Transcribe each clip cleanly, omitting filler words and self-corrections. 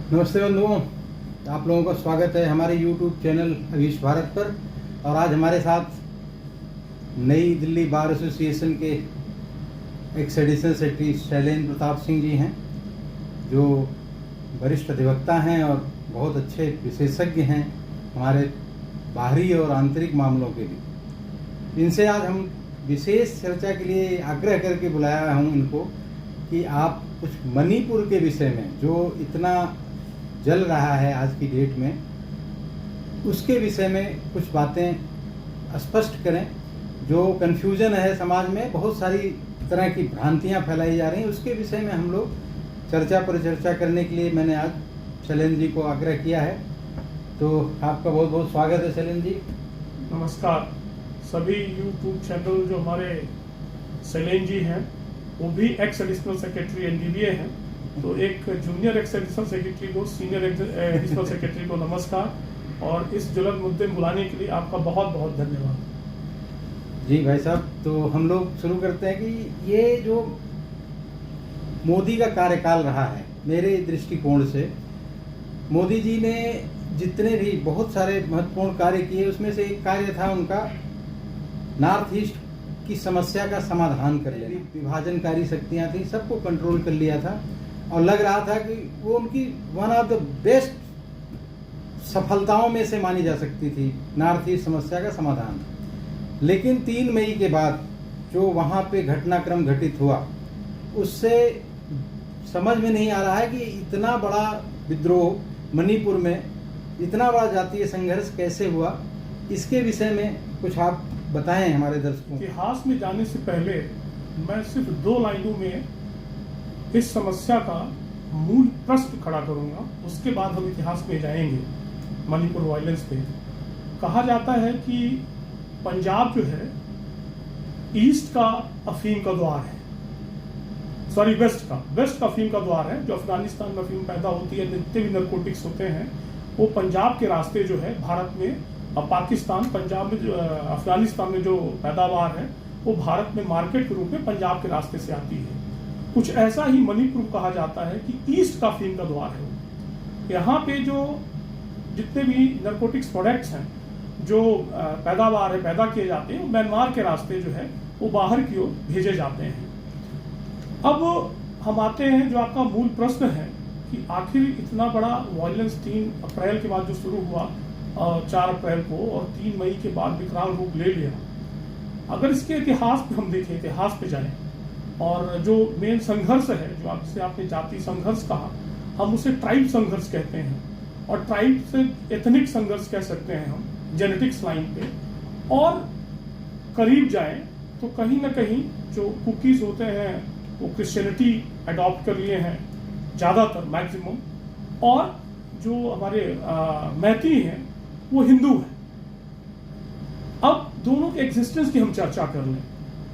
नमस्ते बंधुओं, आप लोगों का स्वागत है हमारे YouTube चैनल अभीश भारत पर। और आज हमारे साथ नई दिल्ली बार एसोसिएशन के ex additional secretary Shailendra Pratap Singh ji हैं, जो वरिष्ठ अधिवक्ता हैं और बहुत अच्छे विशेषज्ञ हैं हमारे बाहरी और आंतरिक मामलों के लिए। इनसे आज हम विशेष चर्चा के लिए आग्रह करके बुलाया हूँ इनको कि आप कुछ मणिपुर के विषय में, जो इतना जल रहा है आज की डेट में, उसके विषय में कुछ बातें स्पष्ट करें। जो कन्फ्यूजन है समाज में, बहुत सारी तरह की भ्रांतियां फैलाई जा रही हैं, उसके विषय में हम लोग चर्चा परिचर्चा करने के लिए मैंने आज शैलेंद्र जी को आग्रह किया है। तो आपका बहुत बहुत स्वागत है शैलेंद्र जी। नमस्कार। सभी यूट्यूब चैनल जो हमारे शैलेंद्र जी हैं वो भी एक्स एडिशनल सेक्रेटरी एनडीबीए हैं, तो एक जूनियर एक्स एडिशनल सेक्रेटरी को, सीनियर एडिशनल सेक्रेटरी को नमस्कार, और इस ज्वलंत मुद्दे में बुलाने के लिए आपका बहुत बहुत धन्यवाद। जी भाई साहब, तो हम लोग शुरू करते हैं कि ये जो मोदी का कार्यकाल रहा है, मेरे दृष्टिकोण से मोदी जी ने जितने भी बहुत सारे महत्वपूर्ण कार्य किए, उसमें से एक कार्य था उनका नॉर्थ ईस्ट की समस्या का समाधान कर लेना। विभाजनकारी शक्तियां थी, सबको कंट्रोल कर लिया था और लग रहा था कि वो उनकी वन ऑफ द बेस्ट सफलताओं में से मानी जा सकती थी नॉर्थ ईस्ट समस्या का समाधान। लेकिन 3 मई के बाद जो वहाँ पे घटनाक्रम घटित हुआ, उससे समझ में नहीं आ रहा है कि इतना बड़ा विद्रोह मणिपुर में, इतना बड़ा जातीय संघर्ष कैसे हुआ। इसके विषय में कुछ आप बताएं हमारे दर्शकों। इतिहास में जाने से पहले मैं सिर्फ 2 लाइनों में इस समस्या का मूल प्रश्न खड़ा करूंगा, उसके बाद हम इतिहास में जाएंगे मणिपुर वायलेंस पे। कहा जाता है कि पंजाब जो है ईस्ट का अफीम का द्वार है, सॉरी वेस्ट का अफीम का द्वार है। जो अफगानिस्तान में अफीम पैदा होती है, जितने भी नारकोटिक्स होते हैं वो पंजाब के रास्ते जो है भारत में, पाकिस्तान, पंजाब में, जो अफगानिस्तान में जो पैदावार है वो भारत में मार्केट के रूप में पंजाब के रास्ते से आती है। कुछ ऐसा ही मणिपुर कहा जाता है कि ईस्ट का अफीम का द्वार है। यहाँ पे जो जितने भी नारकोटिक्स प्रोडक्ट्स हैं, जो पैदावार है, पैदा किए जाते हैं, वो म्यांमार के रास्ते जो है वो बाहर की ओर भेजे जाते हैं। अब हम आते हैं, जो आपका मूल प्रश्न है कि आखिर इतना बड़ा वायलेंस 3 अप्रैल के बाद जो शुरू हुआ 4 अप्रैल को, और 3 मई के बाद विकराल रूप ले लिया। अगर इसके इतिहास पे हम देखें, इतिहास पे जाएं, और जो मेन संघर्ष है, जो जिसे आपने जाति संघर्ष कहा, हम उसे ट्राइब संघर्ष कहते हैं, और ट्राइब से एथनिक संघर्ष कह सकते हैं हम, जेनेटिक्स लाइन पे। और करीब जाएं तो कहीं ना कहीं जो कुकीज होते हैं वो क्रिश्चियनिटी अडॉप्ट कर लिए हैं ज़्यादातर, मैक्सिमम, और जो हमारे मैती हैं वो हिंदू हैं। अब दोनों के एग्जिस्टेंस की हम चर्चा कर लें।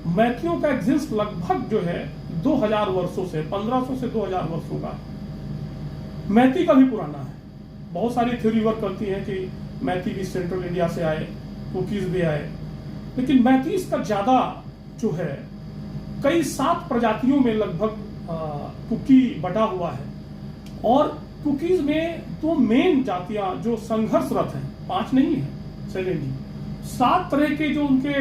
मैथियों का एग्जिस्ट लगभग जो है 2000 वर्षों से, 1500 से 2000 वर्षों का। मैती का भी पुराना है। बहुत सारी थ्योरी वर्क करती है कि मैती भी सेंट्रल इंडिया से आए, कुकीज भी आए, लेकिन मैतीस का ज्यादा जो है, कई 7 प्रजातियों में लगभग कुकी बटा हुआ है। और कुकीज में 2 मेन जातियां जो संघर्षरत हैं, 5 नहीं है शैलेंद्र जी, 7 तरह के जो उनके,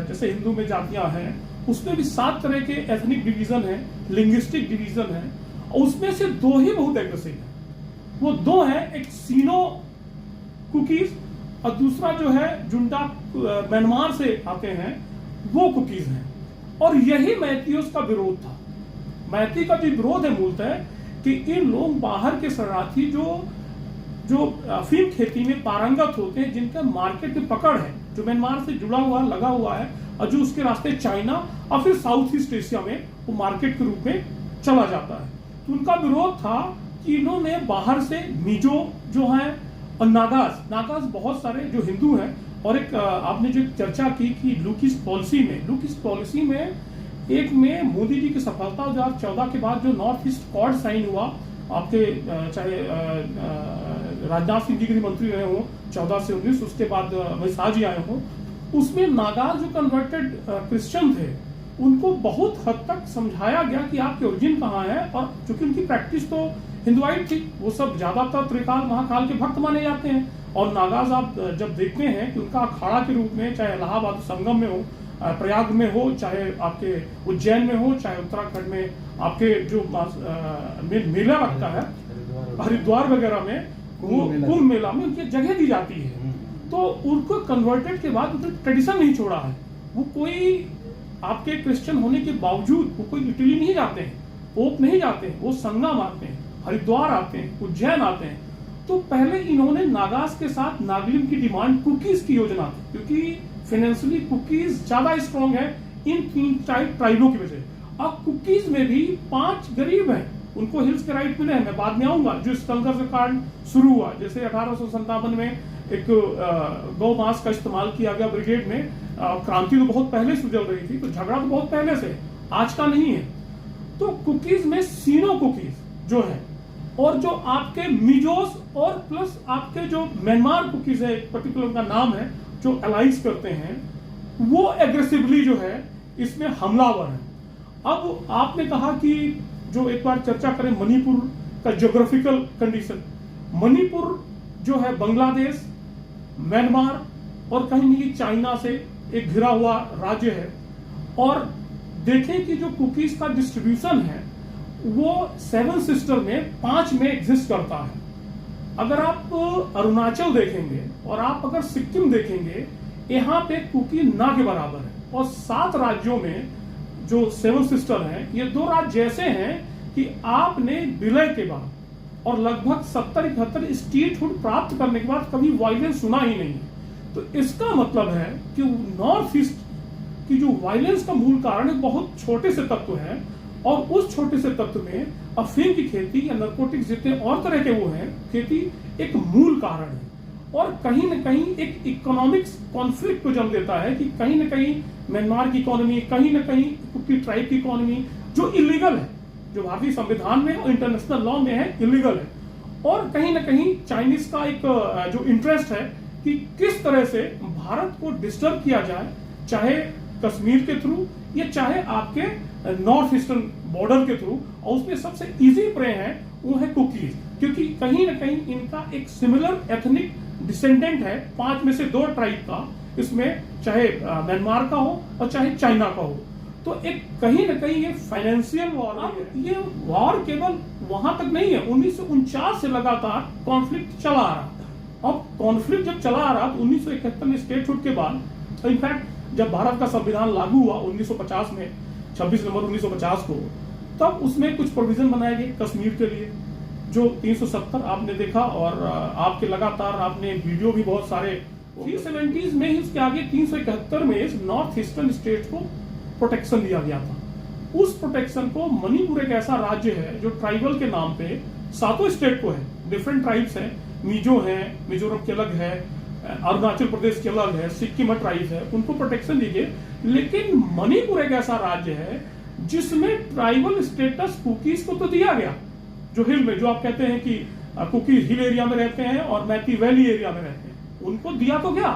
जैसे हिंदू में जातियां हैं, उसमें भी 7 तरह के एथनिक डिवीजन है, लिंग्विस्टिक डिवीजन है, और उसमें से 2 ही बहुत एग्रेसिव है। वो 2 है, एक सीनो कुकीज और दूसरा जो है जुंडा, म्यांमार से आते हैं, वो कुकीज हैं। और यही मैथियों का विरोध था। मैती का जो विरोध है मूलतः कि इन लोग बाहर के शरणार्थी जो अफीम खेती में पारंगत होते हैं, जिनका मार्केट में पकड़ है, जो म्यांमार से जुड़ा हुआ, लगा हुआ है, और जो उसके रास्ते चाइना और फिर साउथ ईस्ट एशिया में वो मार्केट के रूप में चला जाता है। तो उनका विरोध था कि इन्होंने बाहर से मिजो जो है, और नागाज बहुत सारे जो हिंदू हैं, और एक आपने जो चर्चा की कि लुक ईस्ट पॉलिसी में एक में मोदी जी की सफलता 2014 के बाद जो नॉर्थ ईस्ट कॉर्ड साइन हुआ, आपके चाहे राजनाथ सिंह जी गृह मंत्री रहे हो 14 से 19, उसके बाद अमित शाह जी आए हो, उसमें नागाज जो कन्वर्टेड क्रिश्चियन थे उनको बहुत हद तक समझाया गया कि आपके ओरिजिन कहाँ है। और चूंकि उनकी प्रैक्टिस तो हिंदुआइट थी, वो सब ज्यादातर त्रिकाल महाकाल के भक्त माने जाते हैं। और नागाज आप जब देखते हैं कि उनका अखाड़ा के रूप में, चाहे इलाहाबाद संगम में हो, प्रयाग में हो, चाहे आपके उज्जैन में हो, चाहे उत्तराखंड में आपके जो मेला लगता है हरिद्वार वगैरह में, वो कुंभ मेला में उनकी जगह दी जाती है। तो उनको कन्वर्टेड के बाद उन्होंने ट्रेडिशन नहीं छोड़ा है। वो कोई आपके क्रिश्चियन होने के बावजूद वो कोई इटली नहीं जाते हैं, पोप नहीं जाते हैं, वो संगम आते हैं, हरिद्वार आते हैं, उज्जैन आते हैं। तो पहले इन्होंने नागास के साथ नागलिन की डिमांड कुकीज की योजना थी, क्योंकि फाइनेंशियली कुकीज ज्यादा स्ट्रॉन्ग है इन 3 ट्राइबों की वजह। अब कुकीज में भी 5 गरीब हैं, उनको हिल्स के राइट मिले हैं, मैं बाद में आऊंगा, जो इस संघर्ष के कारण शुरू हुआ। जैसे 1857 में एक गौ मांस का इस्तेमाल किया गया ब्रिगेड में, क्रांति तो बहुत पहले से चल रही थी, तो झगड़ा तो बहुत पहले से, आज का नहीं है। तो कुकीज में सीनो कुकीज जो है, और जो आपके मिजोस और प्लस आपके जो म्यांमार कुकीज है, एक पर्टिकुलर का नाम है, जो अलाइंस करते हैं, वो एग्रेसिवली जो है इसमें हमलावर है। अब आपने कहा कि जो एक बार चर्चा करें मणिपुर का ज्योग्राफिकल कंडीशन, मणिपुर जो है बांग्लादेश, म्यांमार और कहीं नहीं चाइना से एक घिरा हुआ राज्य है। और देखें कि जो कुकीज का डिस्ट्रीब्यूशन है वो 7 सिस्टर में 5 में एग्जिस्ट करता है। अगर आप अरुणाचल देखेंगे और आप अगर सिक्किम देखेंगे, यहाँ पे कुकी ना के बराबर है। और 7 राज्यों में जो 7 सिस्टर हैं, ये 2 राज्य ऐसे हैं कि आपने विलय के बाद और लगभग 70-71 स्टेटहुड प्राप्त करने के बाद कभी वायलेंस सुना ही नहीं है। तो इसका मतलब है कि नॉर्थ ईस्ट की जो वायलेंस का मूल कारण है बहुत छोटे से तत्व है, और उस छोटे से तत्व में अफीम की खेती या नारकोटिक्स जितने और तरह के वो हैं खेती एक मूल कारण है। और कहीं न कहीं एक इकोनॉमिक्स कॉन्फ्लिक्ट को जन्म देता है कि कहीं न कहीं म्यांमार की इकोनॉमी, कहीं न कहीं कुकी ट्राइब की इकोनॉमी जो इलीगल है, जो भारतीय संविधान में और इंटरनेशनल लॉ में है, इलीगल है। और कहीं न कहीं चाइनीज का एक जो इंटरेस्ट है कि किस तरह से भारत को डिस्टर्ब किया जाए, चाहे कश्मीर के थ्रू या चाहे आपके नॉर्थ ईस्टर्न बॉर्डर के थ्रू। और उसमें सबसे इजी प्रे है वो है कुकीज, क्योंकि कहीं न कहीं इनका एक सिमिलर एथनिक डिसेंडेंट है 5 में से 2 ट्राइब का, इसमें चाहे म्यांमार का हो और चाहे चाइना का हो। तो एक कहीं न कहीं ये फाइनेंशियल वॉर है। ये वॉर केवल वहां तक नहीं है, 1949 से लगातार कॉन्फ्लिक्ट चला आ रहा। अब कॉन्फ्लिक्ट जब चला आ रहा तो 1971 में स्टेटहुड के बाद, तो इनफैक्ट जब भारत का संविधान लागू हुआ 1950 में, 26 नवंबर 1950 को, तब उसमें कुछ प्रोविजन बनाए गए कश्मीर के लिए, जो 370 आपने देखा। और आपके लगातार आपने वीडियो भी बहुत सारे 370s में ही, उसके आगे 371 में नॉर्थ ईस्टर्न स्टेट को प्रोटेक्शन दिया गया था। उस प्रोटेक्शन को, मणिपुर एक ऐसा राज्य है जो ट्राइबल के नाम पे 7 स्टेट को है, डिफरेंट ट्राइब्स हैं, मिजो है, मिजोरम के अलग है, अरुणाचल प्रदेश के अलग है, सिक्किम ट्राइब है, उनको प्रोटेक्शन दी गई। लेकिन मणिपुर एक ऐसा राज्य है जिसमें ट्राइबल स्टेटस कुकीज को तो दिया गया, जो हिल में, जो आप कहते हैं कि कुकीज हिल एरिया में रहते हैं और मैती वैली एरिया में रहते हैं, उनको दिया तो गया,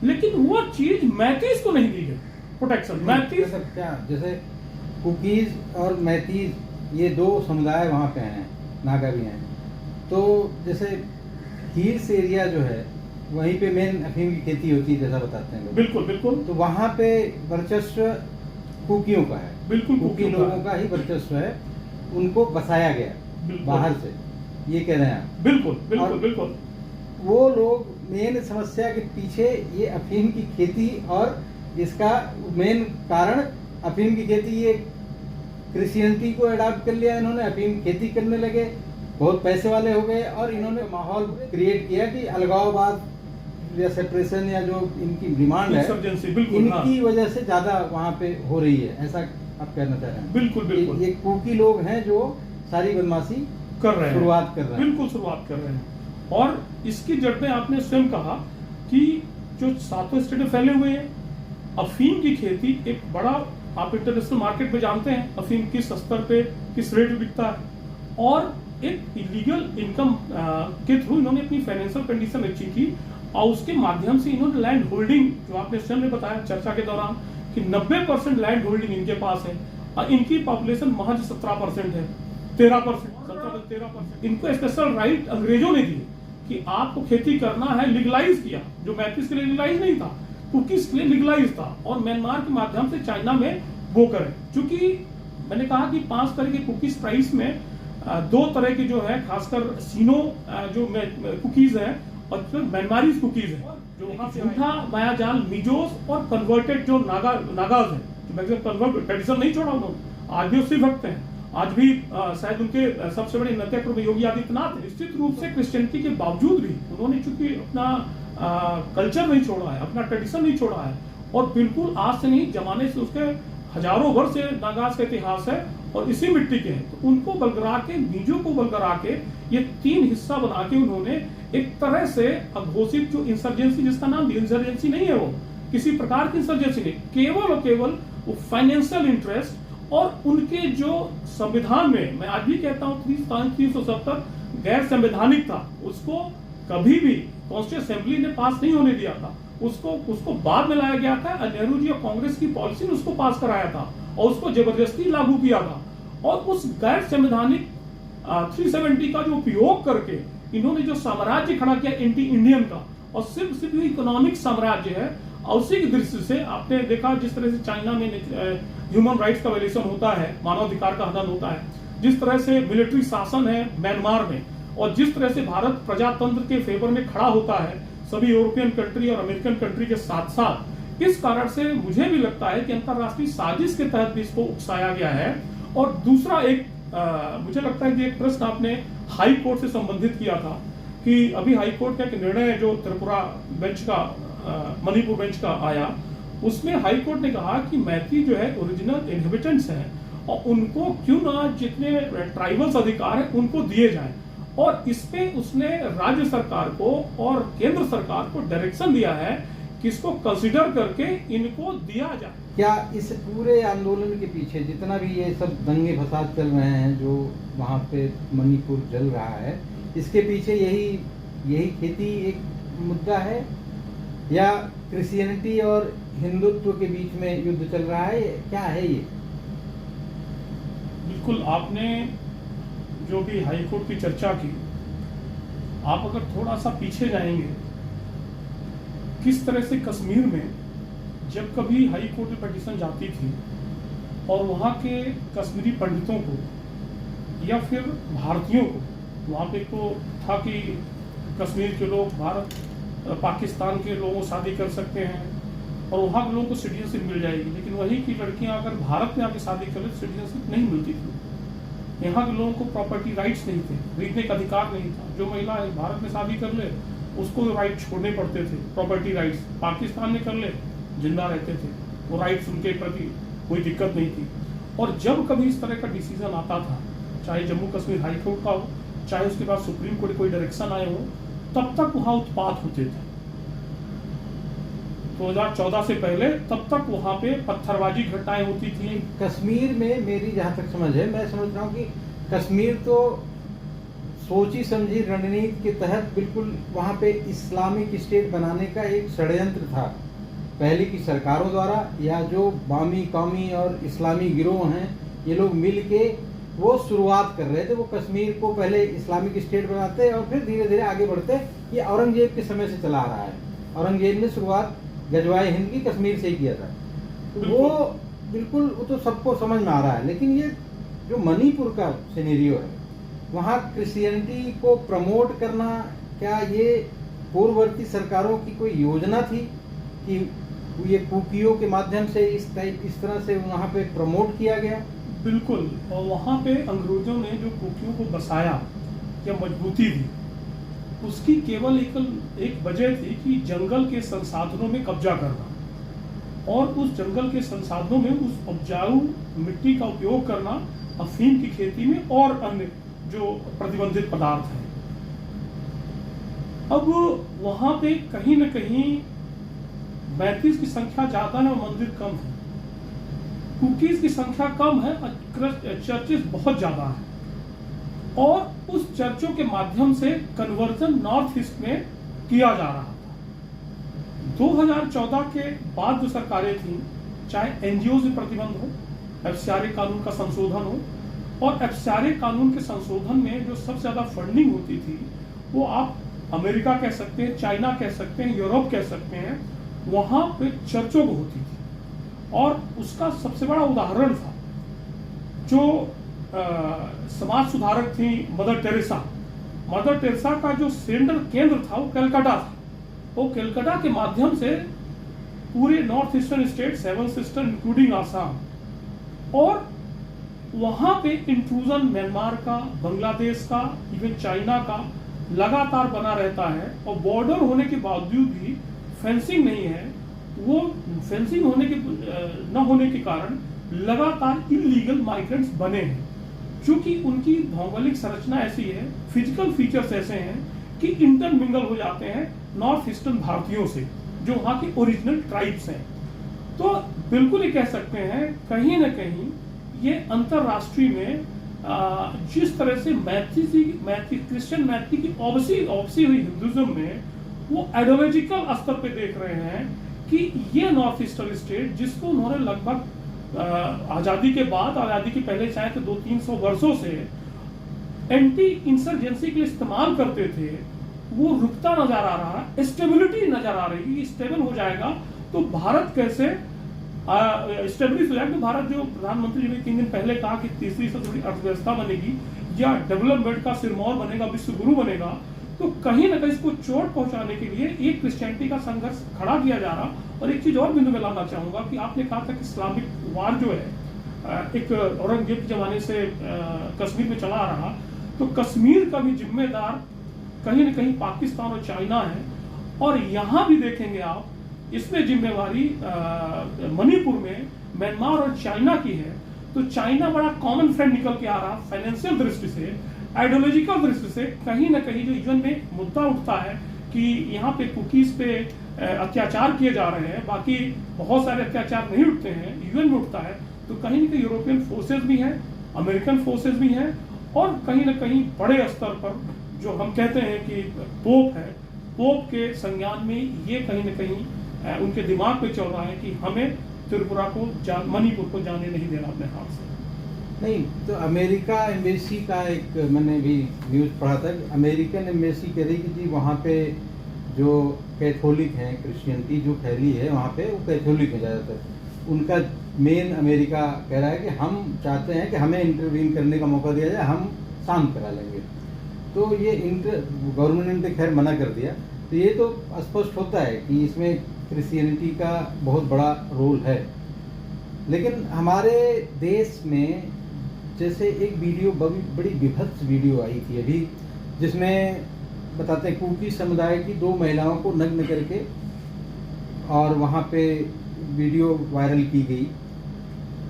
लेकिन वो चीज मैतीज को नहीं दी गई प्रोटेक्शन। मैतीज क्या, जैसे कुकीज और मैतीज ये 2 समुदाय वहाँ पे हैं, नागा भी हैं, तो जैसे हिल्स एरिया जो है वहीं पे मेन अफीम की खेती होती है, जैसा बताते हैं लोग। बिल्कुल बिल्कुल। तो वहाँ पे वर्चस्व कुकियों का है, बिल्कुल कुकी लोगों का ही वर्चस्व है, उनको बसाया गया बाहर से, ये कह रहे हैं आप। बिल्कुल बिल्कुल बिल्कुल। वो लोग मेन समस्या के पीछे ये अफीम की खेती, और इसका मेन कारण अफीम की खेती, ये क्रिश्चियनिटी को अडॉप्ट कर लिया इन्होंने, अफीम खेती करने लगे, बहुत पैसे वाले हो गए, और इन्होंने माहौल क्रिएट किया कि अलगाववाद या सेपरेशन या जो इनकी डिमांड है, इनकी वजह से ज्यादा वहाँ पे हो रही है, ऐसा आप कहना चाह रहे हैं? बिल्कुल बिल्कुल। ये कुकी लोग हैं जो सारी बदमाशी कर रहे हैं, शुरुआत कर रहे हैं, बिल्कुल शुरुआत कर रहे हैं। और इसकी जड़ में आपने स्वयं कहा कि जो 7 स्टेट में फैले हुए हैं, अफीम की खेती एक बड़ा, आप इंटरनेशनल मार्केट में जानते हैं अफीम किस स्तर पे किस रेट में बिकता है, और एक इलीगल इनकम के थ्रू इन्होंने अपनी फाइनेंशियल कंडीशन अच्छी की, और उसके माध्यम से इन्होंने लैंड होल्डिंग, जो आपने स्वयं ने बताया चर्चा के दौरान कि 90% लैंड होल्डिंग इनके पास है, और इनकी पॉपुलेशन महज 17% है। 13%, 13%। इनको स्पेशल राइट अंग्रेजों ने दिए कि आपको खेती करना है, लीगलाइज किया, जो 35 के लिए लीगलाइज नहीं था, कुकीज के लिए लीगलाइज था, और म्यांमार के माध्यम से चाइना में वो करें। क्योंकि मैंने कहा कि 5 तरह के कुकीज प्राइस में 2 तरह के जो है, खासकर सीनो जो कुकीज है और फिर म्यांमारीज कुकीज है, जो वहाँ से उठा मायाजाल मिजोस और कन्वर्टेड जो नागाज है, जो मैक्सिमम कन्वर्ट ट्रेडिशन नहीं छोड़ा उन्होंने, आज भी उससे भक्त हैं। आज भी शायद उनके सबसे बड़े नेता में योगी आदित्यनाथ है। निश्चित रूप से क्रिश्चियनिटी के बावजूद भी उन्होंने चूंकि अपना कल्चर नहीं छोड़ा है, अपना ट्रेडिशन नहीं छोड़ा है, और बिल्कुल आज से नहीं, जमाने से उसके हजारों वर्ष से नागाज का इतिहास है और इसी मिट्टी के हैं। तो उनको बलगरा के, बीजों को बलगरा के, ये 3 हिस्सा बना के उन्होंने एक तरह से अघोषित जो इंसर्जेंसी, जिसका नाम इंसर्जेंसी नहीं है, वो किसी प्रकार की इंसर्जेंसी नहीं, केवल और केवल वो फाइनेंशियल इंटरेस्ट, और उनके जो संविधान में, मैं आज भी कहता हूँ 370 गैर संवैधानिक था, उसको कभी भी कॉन्स्टिट्यूंट असेंबली ने पास नहीं होने दिया था, उसको बाद में लाया गया था। नेहरू जी और कांग्रेस की पॉलिसी ने उसको पास कराया था और उसको जबरदस्ती लागू किया था, और उस गैर संवैधानिक 370 का जो उपयोग करके इन्होंने जो साम्राज्य खड़ा किया एंटी इंडियन का, और सिर्फ इकोनॉमिक साम्राज्य है। और उसी की दृष्टि से आपने देखा जिस तरह से चाइना में ह्यूमन राइट्स का वायलेशन होता है, मानवाधिकार का हनन होता है, जिस तरह से मिलिट्री शासन है म्यांमार में, और जिस तरह से भारत प्रजातंत्र के फेवर में खड़ा होता है सभी यूरोपियन कंट्री और अमेरिकन कंट्री के साथ साथ, इस कारण से मुझे भी लगता है कि अंतरराष्ट्रीय साजिश के तहत भी इसको उकसाया गया है। और दूसरा एक मुझे लगता है कि एक प्रश्न आपने हाई कोर्ट से संबंधित किया था कि अभी हाई कोर्ट का एक निर्णय जो त्रिपुरा बेंच का, मणिपुर बेंच का आया, उसमें हाई कोर्ट ने कहा कि मैती जो है ओरिजिनल इनहेबिटेंट्स हैं और उनको क्यों ना जितने ट्राइबल्स अधिकार है उनको दिए जाएं, और इस पे उसने राज्य सरकार को और केंद्र सरकार को डायरेक्शन दिया है कि इसको कंसीडर करके इनको दिया जाए। क्या इस पूरे आंदोलन के पीछे जितना भी ये सब दंगे फसाद चल रहे हैं, जो वहाँ पे मणिपुर जल रहा है, इसके पीछे यही खेती एक मुद्दा है, या क्रिश्चियनिटी और हिंदुत्व के बीच में युद्ध चल रहा है, क्या है ये? बिल्कुल, आपने जो भी हाई कोर्ट की चर्चा की, आप अगर थोड़ा सा पीछे जाएंगे, किस तरह से कश्मीर में जब कभी हाई कोर्ट में पिटीशन जाती थी और वहाँ के कश्मीरी पंडितों को या फिर भारतीयों को, वहाँ पे तो था कि कश्मीर के लोग भारत पाकिस्तान के लोगों से शादी कर सकते हैं और वहाँ के लोगों को सिटीजनशिप मिल जाएगी, लेकिन वही की लड़कियाँ अगर भारत में आके शादी कर ले तो सिटीजनशिप नहीं मिलती थी। यहाँ के लोगों को प्रॉपर्टी राइट्स नहीं थे, खरीदने का अधिकार नहीं था। जो महिला भारत में शादी कर ले उसको राइट छोड़ने पड़ते थे, प्रॉपर्टी राइट्स। पाकिस्तान में कर ले जिंदा रहते थे, वो राइट्स उनके प्रति कोई दिक्कत नहीं थी। और जब कभी इस तरह का डिसीजन आता था, चाहे जम्मू कश्मीर हाई कोर्ट का हो, चाहे उसके बाद सुप्रीम कोर्ट कोई डायरेक्शन आए हो, तब तक वहाँ उत्पात होते थे। 2014 से पहले तब तक वहाँ पे पत्थरबाजी घटनाएं होती थी। कश्मीर में मेरी जहाँ तक समझ है, मैं समझ रहा हूँ कि कश्मीर तो सोची समझी रणनीति के तहत बिल्कुल वहाँ पे इस्लामिक स्टेट बनाने का एक षड्यंत्र था, पहले की सरकारों द्वारा, या जो बामी कौमी और इस्लामी गिरोह हैं ये लोग मिल के वो शुरुआत कर रहे थे। वो कश्मीर को पहले इस्लामिक स्टेट बनाते और फिर धीरे धीरे आगे बढ़ते। ये औरंगजेब के समय से चला आ रहा है। औरंगजेब ने शुरुआत गजवाए हिंद की कश्मीर से ही किया था। तो वो बिल्कुल वो तो सबको समझ में आ रहा है। लेकिन ये जो मणिपुर का सिनेरियो है, वहाँ क्रिश्चियनिटी को प्रमोट करना, क्या ये पूर्ववर्ती सरकारों की कोई योजना थी कि ये कुकियों के माध्यम से इस तरह से वहाँ पे प्रमोट किया गया? बिल्कुल। और वहाँ पे अंग्रेजों ने जो कुकियों को बसाया या मजबूती दी, उसकी केवल एक वजह थी कि जंगल के संसाधनों में कब्जा करना और उस जंगल के संसाधनों में उस उपजाऊ मिट्टी का उपयोग करना अफीम की खेती में और अन्य जो प्रतिबंधित पदार्थ हैं। अब वहां पे कहीं न कहीं 32 की संख्या ज्यादा है और मंदिर कम है, कुकीज की संख्या कम है, चर्चेस बहुत ज्यादा है, और उस चर्चों के माध्यम से कन्वर्जन नॉर्थ ईस्ट में किया जा रहा था। 2014 के बाद जो सरकारें थी, चाहे एनजीओ से प्रतिबंध हो, एफसीआरए कानून का संशोधन हो, और एफसारे कानून के संशोधन में जो सबसे ज़्यादा फंडिंग होती थी वो आप अमेरिका कह सकते हैं, चाइना कह सकते हैं, यूरोप कह सकते हैं, वहाँ पे चर्चों को होती थी। और उसका सबसे बड़ा उदाहरण था जो समाज सुधारक थी मदर टेरेसा। मदर टेरेसा का जो सेंट्रल केंद्र था वो कलकत्ता था। वो कलकत्ता के माध्यम से पूरे north eastern state, 7 sister including Assam, और वहां पे इंट्रूजन म्यांमार का, बांग्लादेश का, इवन चाइना का लगातार बना रहता है। और बॉर्डर होने के बावजूद भी फेंसिंग नहीं है। वो फेंसिंग होने के न होने के कारण लगातार इलीगल माइग्रेंट्स बने हैं, क्योंकि उनकी भौगोलिक संरचना ऐसी है, फिजिकल फीचर्स ऐसे हैं कि इंटरमिंगल हो जाते हैं नॉर्थ ईस्टर्न भारतीयों से, जो वहाँ के ओरिजिनल ट्राइब्स हैं। तो बिल्कुल ये कह सकते हैं कहीं ना कहीं ये अंतरराष्ट्रीय में जिस तरह से क्रिश्चियन मैथी की ऑब्सी हुई हिंदुज्म में, वो आइडियोलॉजिकल स्तर पे देख रहे हैं कि ये नॉर्थ ईस्टर्न स्टेट जिसको उन्होंने लगभग आज़ादी के बाद, आज़ादी के पहले शायद 200-300 वर्षों से एंटी इंसर्जेंसी के लिए इस्तेमाल करते थे, वो रुकता नजर आ रहा है। स्टेबिलिटी नजर आ रही है, स्टेबल हो जाएगा तो भारत कैसे स्टेब्लिश हो जाएगा। तो भारत, जो प्रधानमंत्री जी ने 3 दिन पहले कहा कि तीसरी सबसे बड़ी अर्थव्यवस्था बनेगी या डेवलपमेंट का सिरमौर बनेगा, विश्व गुरु बनेगा, तो कहीं ना कहीं इसको चोट पहुंचाने के लिए एक क्रिश्चियनिटी का संघर्ष खड़ा किया जा रहा। और एक चीज और बिंदु में लाना चाहूंगा कि आपने कहा था कि इस्लामिक वार जो है एक औरंगजेब के जमाने से कश्मीर में चला आ रहा, तो कश्मीर का भी जिम्मेदार कहीं ना कहीं पाकिस्तान और चाइना है। और यहाँ भी देखेंगे आप, इसमें जिम्मेवारी मणिपुर में म्यांमार और चाइना की है। तो चाइना बड़ा कॉमन फ्रेंड निकल के आ रहा, फाइनेंशियल दृष्टि से, आइडियोलॉजिकल दृष्टि से। कहीं ना कहीं जो यूएन में मुद्दा उठता है कि यहाँ पे कुकीज पे अत्याचार किए जा रहे हैं, बाकी बहुत सारे अत्याचार नहीं उठते हैं, यूएन में उठता है, तो कहीं ना कहीं यूरोपियन फोर्सेज भी हैं, अमेरिकन फोर्सेज भी हैं, और कहीं ना कहीं बड़े स्तर पर जो हम कहते हैं कि पोप है, पोप के संज्ञान में ये कहीं ना कहीं उनके दिमाग में चल रहा है कि हमें त्रिपुरा को, मणिपुर को जाने नहीं देना अपने हाथ से। नहीं, तो अमेरिका एम्बेसी का एक मैंने भी न्यूज़ पढ़ा था, अमेरिकन एम्बेसी कह रही कि जी वहाँ पे जो कैथोलिक हैं, क्रिश्चियनिटी जो फैली है वहाँ पे, वो कैथोलिक है ज़्यादातर। उनका मेन अमेरिका कह रहा है कि हम चाहते हैं कि हमें इंटरवीन करने का मौका दिया जाए, हम शांत करा लेंगे। तो ये गवर्नमेंट ने खैर मना कर दिया। तो ये तो स्पष्ट होता है कि इसमें क्रिश्चियनिटी का बहुत बड़ा रोल है। लेकिन हमारे देश में जैसे एक वीडियो, बड़ी विभत्स वीडियो आई थी अभी, जिसमें बताते हैं कुकी समुदाय की 2 महिलाओं को नग्न करके, और वहाँ पे वीडियो वायरल की गई।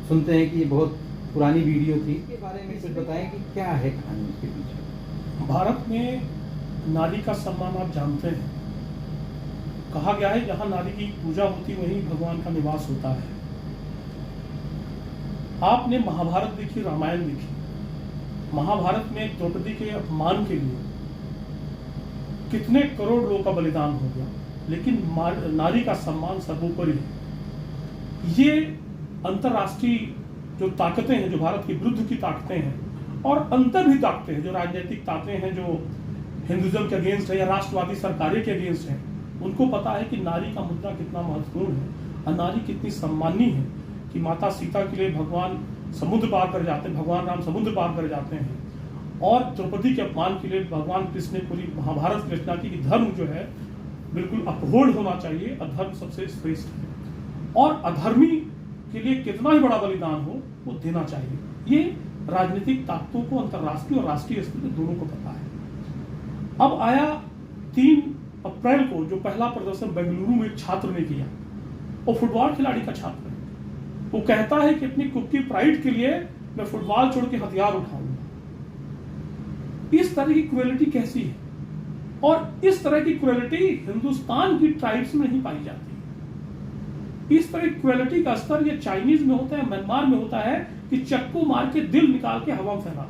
सुनते हैं कि ये बहुत पुरानी वीडियो थी, इसके बारे में कुछ बताएं कि क्या है कहानी इसके पीछे। भारत में नारी का सम्मान आप जानते हैं, कहा गया है जहाँ नारी की पूजा होती वहीं भगवान का निवास होता है। आपने महाभारत देखी, रामायण देखी। महाभारत में द्रौपदी के अपमान के लिए कितने करोड़ लोगों का बलिदान हो गया, लेकिन नारी का सम्मान सर्वोपरि है। ये अंतरराष्ट्रीय जो ताकतें हैं, जो भारत के विरुद्ध की ताकतें हैं, और अंतर भी ताकतें हैं, जो राजनीतिक ताकतें हैं, जो हिंदुज्म के अगेंस्ट है या राष्ट्रवादी सरकारें के अगेंस्ट हैं, उनको पता है कि नारी का मुद्दा कितना महत्वपूर्ण है और नारी कितनी सम्मानीय है। कि माता सीता के लिए भगवान समुद्र पार कर जाते हैं, भगवान राम समुद्र पार कर जाते हैं, और द्रौपदी के अपमान के लिए भगवान कृष्ण ने पूरी महाभारत की रचना की कि धर्म जो है बिल्कुल अपहोल्ड होना चाहिए, अधर्म सबसे श्रेष्ठ है, और अधर्मी के लिए कितना ही बड़ा बलिदान हो वो देना चाहिए। ये राजनीतिक ताकतों को, अंतर्राष्ट्रीय और राष्ट्रीय स्तर पर दोनों को पता है। अब आया 3 अप्रैल को जो पहला प्रदर्शन बेंगलुरु में एक छात्र ने किया, वो फुटबॉल खिलाड़ी का छात्र है। वो कहता है कि अपनी खुद की प्राइड के लिए मैं फुटबॉल छोड़ के हथियार उठाऊंगा। इस तरह की क्रूएलिटी कैसी है? और इस तरह की क्रूएलिटी हिंदुस्तान की ट्राइब्स में नहीं पाई जाती। इस तरह की क्रूएलिटी का स्तर ये चाइनीज में होता है, म्यांमार में होता है कि चक्कू मार के दिल निकाल के हवा में फैला।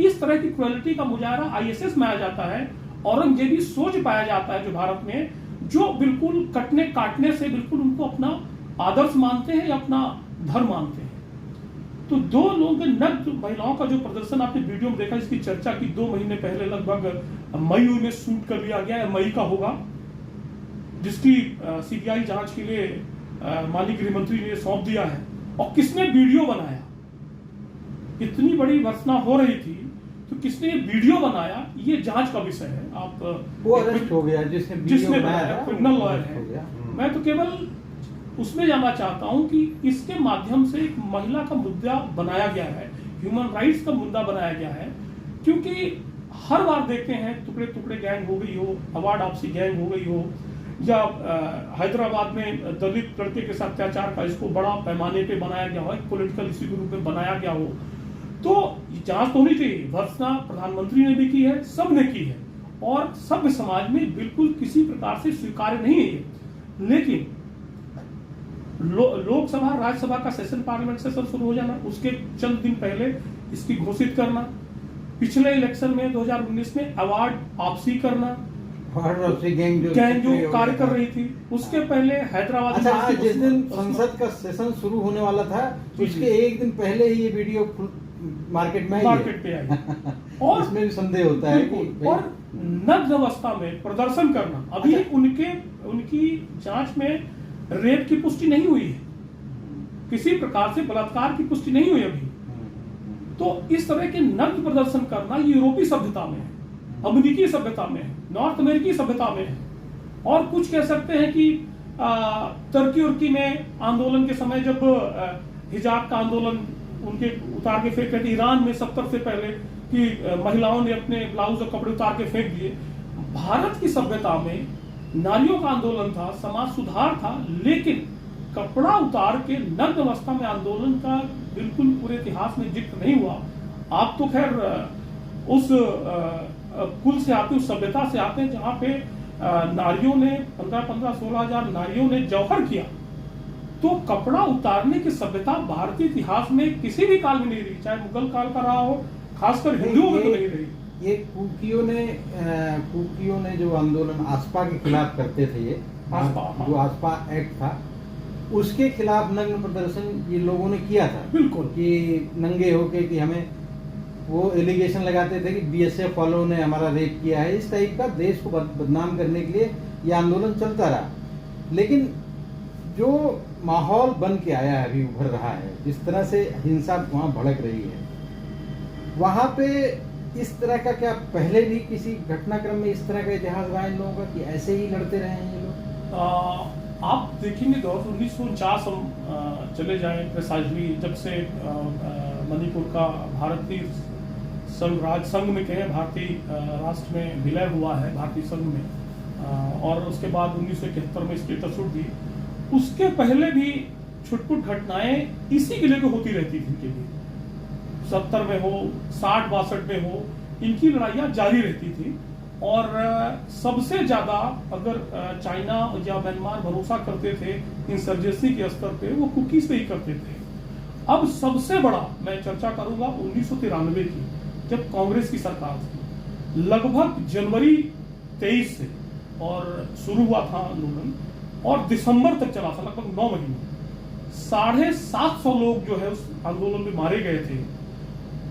इस तरह की क्रूएलिटी का मुजाहरा आईएसएस में आया जाता है, औरंगजेबी सोच पाया जाता है जो भारत में, जो बिल्कुल कटने काटने से बिल्कुल उनको अपना आदर्श मानते हैं या अपना धर्म मानते हैं। तो दो लोग नग्न महिलाओं का जो प्रदर्शन आपने वीडियो में देखा, इसकी चर्चा की 2 महीने पहले, लगभग मई में शूट कर लिया गया है, मई का होगा, जिसकी सीबीआई जांच के लिए माननीय गृह मंत्री ने सौंप दिया है। और किसने वीडियो बनाया, इतनी बड़ी वर्षना हो रही थी तो किसने वीडियो बनाया, ये जांच का विषय है। आप वो अरेस्ट हो गया जिसने बनाया, क्रिमिनल लॉयर है। मैं तो केवल उसमें जाना चाहता हूं कि इसके माध्यम से एक महिला का मुद्दा बनाया गया है, ह्यूमन राइट्स का मुद्दा बनाया गया है। क्योंकि हर बार देखते हैं टुकड़े टुकड़े गैंग हो गई हो, अवार्ड आपसी गैंग हो गई हो, या हैदराबाद में दलित लड़के के साथ अत्याचार का इसको बड़ा पैमाने पे बनाया गया हो, एक पॉलिटिकल इश्यू के रूप में बनाया गया हो, तो जांच तो होनी चाहिए। भर्त्सना प्रधानमंत्री ने भी की है, सब ने की है, और सभ्य समाज में बिल्कुल किसी प्रकार से स्वीकार्य नहीं है ये। लेकिन लोकसभा राज्यसभा का सेशन, पार्लियामेंट सेशन शुरू हो जाना, उसके चंद दिन पहले इसकी घोषित करना, पिछले इलेक्शन में 2019 में अवार्ड आपसी करना, गैंग जो कार्य कर रही थी, उसके पहले हैदराबाद। अच्छा, जिस दिन संसद का सेशन शुरू होने वाला था उसके एक दिन पहले ही ये वीडियो मार्केट पे आई और इसमें भी संदेह होता है कि और नग्न अवस्था में प्रदर्शन करना। अभी उनकी जांच में रेप की पुष्टि नहीं हुई है, किसी प्रकार से बलात्कार की पुष्टि नहीं हुई अभी। तो इस तरह के नग्न प्रदर्शन करना यूरोपीय सभ्यता में है, अमेरिकी सभ्यता में है, नॉर्थ अमेरिकी सभ्यता में है। और कुछ कह सकते हैं कि तुर्की उर्की में आंदोलन के समय जब हिजाब का आंदोलन उनके उतार के फेंक रहे थे, ईरान में 70 से पहले कि महिलाओं ने अपने ब्लाउज और कपड़े उतार के फेंक दिए। भारत की सभ्यता में नारियों का आंदोलन था, समाज सुधार था, लेकिन कपड़ा उतार के नग्न अवस्था में आंदोलन का बिल्कुल पूरे इतिहास में जिक्र नहीं हुआ। आप तो खैर उस कुल से आते, उस सभ्यता से आते हैं जहां पे नारियों ने 15-16 हजार नारियों ने जौहर किया। तो कपड़ा उतारने की सभ्यता भारतीय इतिहास में किसी भी काल में नहीं रही, चाहे मुगल काल का रहा हो, खासकर हिंदुओं में तो नहीं रही। ये कुकियों ने जो आंदोलन आसपा के खिलाफ करते थे, ये जो आसपा एक्ट था, उसके खिलाफ नग्न प्रदर्शन ये लोगों ने किया था। बिल्कुल, कि नंगे होके कि हमें, वो एलिगेशन लगाते थे कि बीएसएफ वालों ने हमारा रेप किया है, इस टाइप का देश को बदनाम करने के लिए ये आंदोलन चलता रहा। लेकिन जो माहौल बन के आया है, अभी उभर रहा है, जिस तरह से हिंसा वहां भड़क रही है, वहां पे इस तरह का क्या पहले भी किसी घटनाक्रम में इस तरह का इतिहास रहा इन लोगों का कि ऐसे ही लड़ते रहे हैं ये लोग? आप देखेंगे 1949 हम चले जाएं प्रिसाइजली, जब से मणिपुर का भारतीय राज संघ में कहें, भारतीय राष्ट्र में विलय हुआ है, भारतीय संघ में, और उसके बाद 1971 में स्टेटस छूट दी। उसके पहले भी छुटपुट घटनाएं इसी के लिए होती रहती थी इनके लिए, 70 में हो, 60-62 में हो, इनकी लड़ाइयां जारी रहती थी। और सबसे ज्यादा अगर चाइना या म्यांमार भरोसा करते थे इंसर्जेंसी के स्तर पे, वो कुकीज पे ही करते थे। अब सबसे बड़ा मैं चर्चा करूंगा 1993 की, जब कांग्रेस की सरकार थी, लगभग जनवरी 23 से और शुरू हुआ था आंदोलन, और दिसंबर तक चला था, लगभग 9 महीने। 750 लोग जो है उस आंदोलन में मारे गए थे,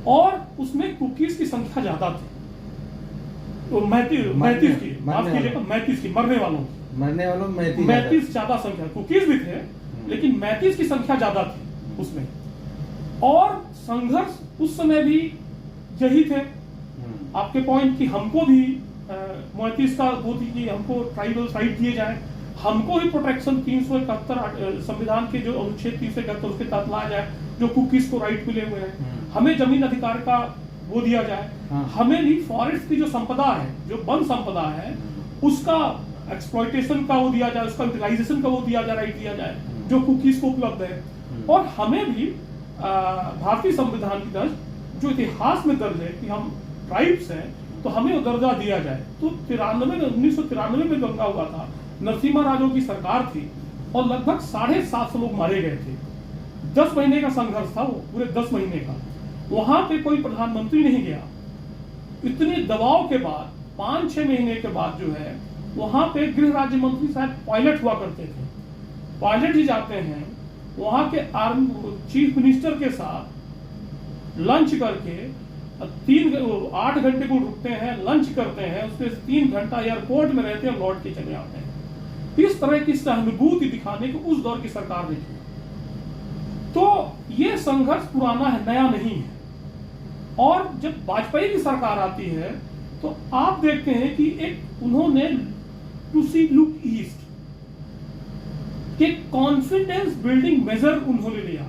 और उसमें कुकीज की संख्या ज्यादा थी। तो 35 की, माफ कीजिएगा, 35 की, मरने वालों 35 ज्यादा संख्या, कुकीज भी थे लेकिन 35 की संख्या ज्यादा थी उसमें। और संघर्ष उस समय भी यही थे, आपके पॉइंट कि हमको भी 35 का वो थी कि हमको ट्राइबल राइट दिए जाए, हमको ही प्रोटेक्शन 371 संविधान के जो अनुच्छेद 371 उसके तहत लाया जाए, जो कुकीज को राइट मिले हुए हैं, हमें जमीन अधिकार का वो दिया जाए, हमें भी फॉरेस्ट की जो संपदा है, जो वन संपदा है, उसका एक्सप्लॉयटेशन का वो दिया जाए, उसका यूटिलाइजेशन का वो दिया जाए, राइट दिया जाए, जो कुकीज को उपलब्ध है। और हमें भी भारतीय संविधान की दर्ज, जो इतिहास में दर्ज है कि हम ट्राइब्स हैं, तो हमें वो दर्जा दिया जाए। तो 1993 में दंगा हुआ था, नरसिम्हा राजू की सरकार थी, और लगभग 750 लोग मारे गए थे। 10 महीने का संघर्ष था वो, पूरे 10 महीने का। वहां पे कोई प्रधानमंत्री नहीं गया। इतने दबाव के बाद 5-6 महीने के बाद जो है, वहां पे गृह राज्य मंत्री शायद पायलट हुआ करते थे, पायलट ही जाते हैं वहां के आर्मी चीफ मिनिस्टर के साथ लंच करके 8 घंटे को रुकते हैं, लंच करते हैं, उसके 3 घंटा एयरपोर्ट में रहते हैं, लौट के चले आते हैं। इस तरह की सहानुभूति दिखाने को उस दौर की सरकार ने की। तो ये संघर्ष पुराना है, नया नहीं है। और जब वाजपेयी की सरकार आती है तो आप देखते हैं कि एक उन्होंने टू सी लुक ईस्ट के कॉन्फिडेंस बिल्डिंग मेजर उन्होंने लिया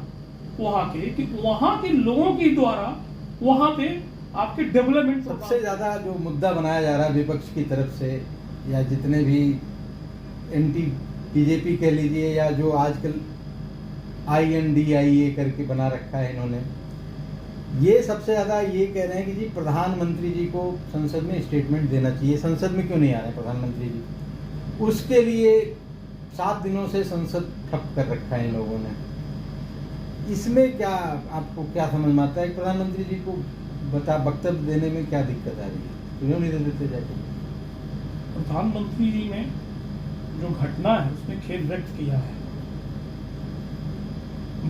वहां के, कि वहां के लोगों के द्वारा वहां पे आपके डेवलपमेंट। सबसे ज्यादा जो मुद्दा बनाया जा रहा है विपक्ष की तरफ से, या जितने भी एंटी बीजेपी कह लीजिए, या जो आजकल INDIA करके बना रखा है इन्होंने, ये सबसे ज्यादा ये कह रहे हैं कि जी प्रधानमंत्री जी को संसद में स्टेटमेंट देना चाहिए। संसद में क्यों नहीं आ रहे प्रधानमंत्री जी? उसके लिए 7 दिनों से संसद ठप कर रखा है इन लोगों ने। इसमें क्या आपको क्या समझ में आता है? प्रधानमंत्री जी को वक्तव्य देने में क्या दिक्कत आ रही है? क्यों नहीं दे देते जाके? प्रधानमंत्री जी ने जो घटना है उसमें खेद व्यक्त किया है।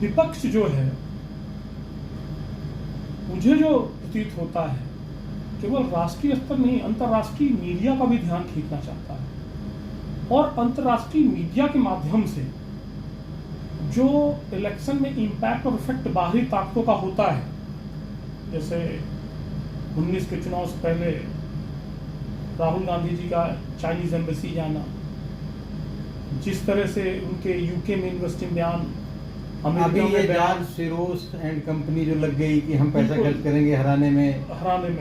विपक्ष जो है, मुझे जो प्रतीत होता है, केवल राष्ट्रीय स्तर नहीं, अंतर्राष्ट्रीय मीडिया का भी ध्यान खींचना चाहता है। और अंतर्राष्ट्रीय मीडिया के माध्यम से जो इलेक्शन में इंपैक्ट और इफेक्ट बाहरी ताकतों का होता है, जैसे 19 के चुनाव से पहले राहुल गांधी जी का चाइनीज एम्बेसी जाना, जिस तरह से उनके यूके में इन्वेस्टिंग बयान, अभी ये जॉर्ज सोरोस एंड कंपनी जो लग गई कि हम पैसा खर्च करेंगे हराने में,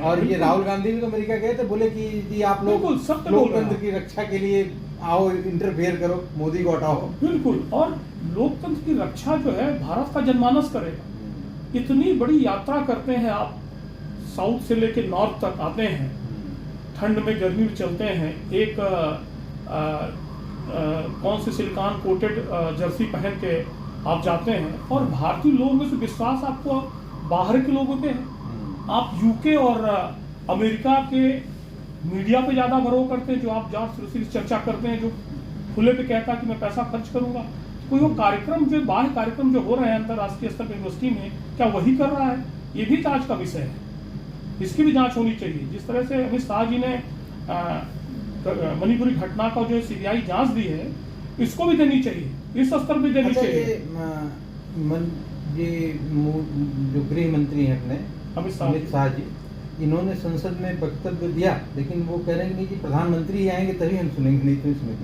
और ये राहुल गांधी भी तो अमेरिका गए थे, बोले कि जी आप लोग लोकतंत्र की रक्षा के लिए आओ, इंटरफेयर करो, मोदी को हटाओ। बिल्कुल। और लोकतंत्र की रक्षा जो है भारत का जनमानस करेगा। इतनी बड़ी यात्रा करते हैं आप, साउथ से लेके नॉर्थ तक आते हैं, ठंड में गर्मी में चलते हैं, एक कौन से सिलिकॉन कोटेड जर्सी पहन के आप जाते हैं, और भारतीय लोगों में से विश्वास आपको बाहर के लोगों पे है। आप यूके और अमेरिका के मीडिया पे ज्यादा भरोसा करते हैं, जो आप जॉर्ज सोरोस की चर्चा करते हैं, जो खुले पे कहता है कि मैं पैसा खर्च करूंगा। कोई वो कार्यक्रम जो बाह्य कार्यक्रम जो हो रहे हैं अंतर्राष्ट्रीय स्तर पर यूनिवर्सिटी में, क्या वही कर रहा है? ये भी जांच का विषय है, इसकी भी जांच होनी चाहिए। जिस तरह से अमित शाह जी ने मणिपुरी घटना का जो CBI जांच दी है, इसको भी देनी चाहिए, इस स्तर पे देनी चाहिए। ये जो गृह मंत्री हैं अपने अमित शाह जी, इन्होंने संसद में वक्तव्य दिया, लेकिन वो कह रहे हैं कि नहीं जी प्रधानमंत्री आएंगे तभी हम सुनेंगे, नहीं तो इसमें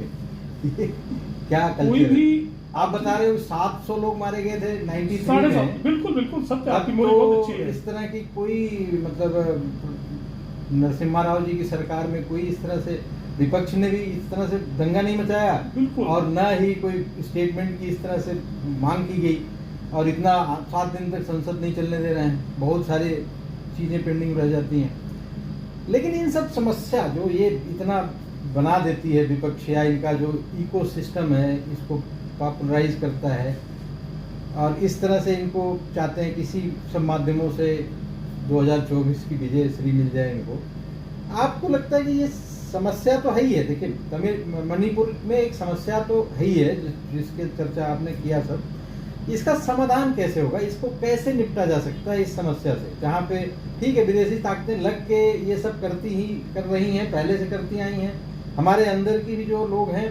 क्या कोई भी आप बता रहे हो 700 लोग मारे गए थे 93 में। बिल्कुल बिल्कुल सत्य, आपकी तो बहुत अच्छी है। इस तरह की कोई मतलब नरसिम्हा राव जी की सरकार में कोई इस तरह से विपक्ष ने भी इस तरह से दंगा नहीं मचाया, और न ही कोई स्टेटमेंट की इस तरह से मांग की गई, और इतना 7 दिन तक संसद नहीं चलने दे रहे हैं, बहुत सारी चीजें पेंडिंग रह जाती हैं। लेकिन इन सब समस्या जो ये इतना बना देती है विपक्ष, या इनका जो इकोसिस्टम है इसको पॉपुलराइज करता है, और इस तरह से इनको चाहते हैं किसी सब माध्यमों से 2024 की विजय श्री मिल जाए इनको। आपको लगता है कि ये समस्या तो है ही है? देखिए मणिपुर में एक समस्या तो है ही है, जिसके चर्चा आपने किया सब, इसका समाधान कैसे होगा? इसको कैसे निपटा जा सकता है इस समस्या से, जहाँ पे ठीक है विदेशी ताकतें लग के ये सब कर रही हैं, पहले से करती आई हैं, हमारे अंदर की भी जो लोग हैं,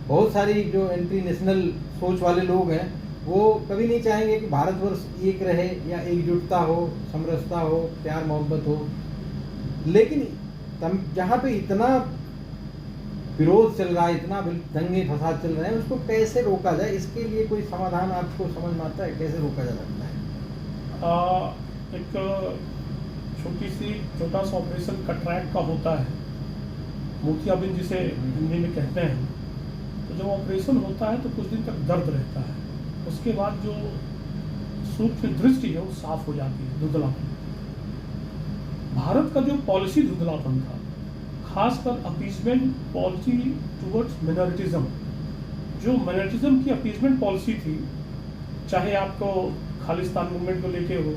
बहुत सारी जो एंटी नेशनल सोच वाले लोग हैं, वो कभी नहीं चाहेंगे कि भारतवर्ष एक रहे, या एकजुटता हो, समरसता हो, प्यार मोहब्बत हो। लेकिन जहाँ पे इतना विरोध चल रहा है, इतना दंगे फसाद चल रहे हैं, उसको कैसे रोका जाए? इसके लिए कोई समाधान आपको समझ में आता है? कैसे रोका जा सकता है? एक छोटा सा ऑपरेशन कटरैक्ट का होता है, मोतियाबिंद जिसे हिंदी में कहते हैं। तो जब ऑपरेशन होता है तो कुछ दिन तक दर्द रहता है, उसके बाद जो सूक्ष्म दृष्टि है वो साफ हो जाती है, धुंधलापन। भारत का जो पॉलिसी धुंधलापन था, खासकर अपीजमेंट पॉलिसी टुवर्ड्स मिनोरिटिज्म, जो मिनोरिटिज्म की अपीजमेंट पॉलिसी थी, चाहे आपको खालिस्तान मूवमेंट को लेके हो,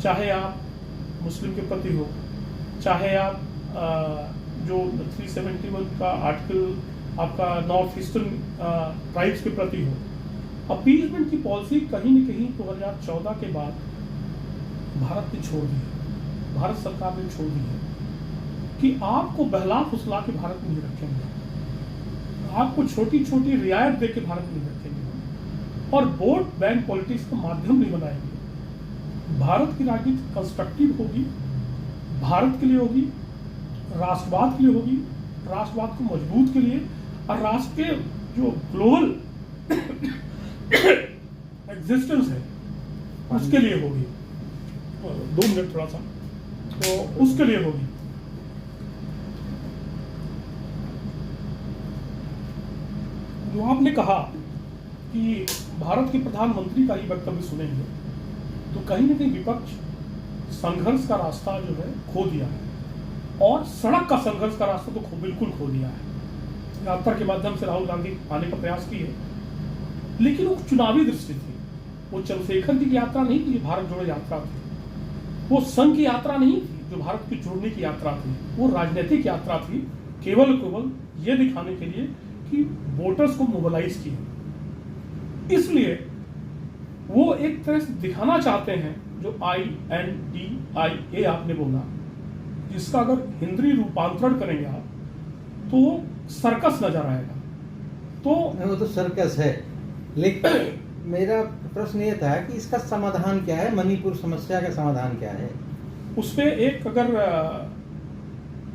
चाहे आप मुस्लिम के प्रति हो, चाहे आप जो 371 का आर्टिकल आपका नॉर्थ ईस्टर्न ट्राइब्स के प्रति हो, अपीजमेंट की पॉलिसी कहीं न कहीं 2014 के बाद भारत ने छोड़ दी है, भारत सरकार ने छोड़ दी है कि आपको बहला फुसला के भारत में नहीं रखेंगे, आपको छोटी छोटी रियायत दे के भारत में नहीं रखेंगे और वोट बैंक पॉलिटिक्स का माध्यम नहीं बनाएंगे। भारत की राजनीति कंस्ट्रक्टिव होगी, भारत के लिए होगी, राष्ट्रवाद के लिए होगी, राष्ट्रवाद को मजबूत के लिए और राष्ट्र के जो ग्लोबल एग्जिस्टेंस है उसके लिए होगी। 2 मिनट थोड़ा सा, तो उसके लिए होगी। जो आपने कहा कि भारत के प्रधानमंत्री का ही वक्तव्य सुनेंगे, तो कहीं न कहीं विपक्ष संघर्ष का रास्ता जो है खो दिया है और सड़क का संघर्ष का रास्ता तो बिल्कुल खो दिया है। यात्रा के माध्यम से राहुल गांधी आने का प्रयास किए, लेकिन वो चुनावी दृष्टि थी, वो चंद्रशेखर जी की यात्रा नहीं थी, भारत जोड़ो यात्रा थी, वो संघ की यात्रा नहीं थी जो भारत की जोड़ने की यात्रा थी, वो राजनीतिक यात्रा थी, केवल ये दिखाने के लिए कि वोटर्स को मोबिलाइज किया। इसलिए वो एक तरह से दिखाना चाहते हैं, जो INDIA आपने बोला, जिसका अगर हिंदी रूपांतरण करेंगे आप तो सर्कस नजर आएगा। तो वो तो सर्कस है, लेकिन मेरा प्रश्न ये था कि इसका समाधान क्या है, मणिपुर समस्या का समाधान क्या है? उसमें एक अगर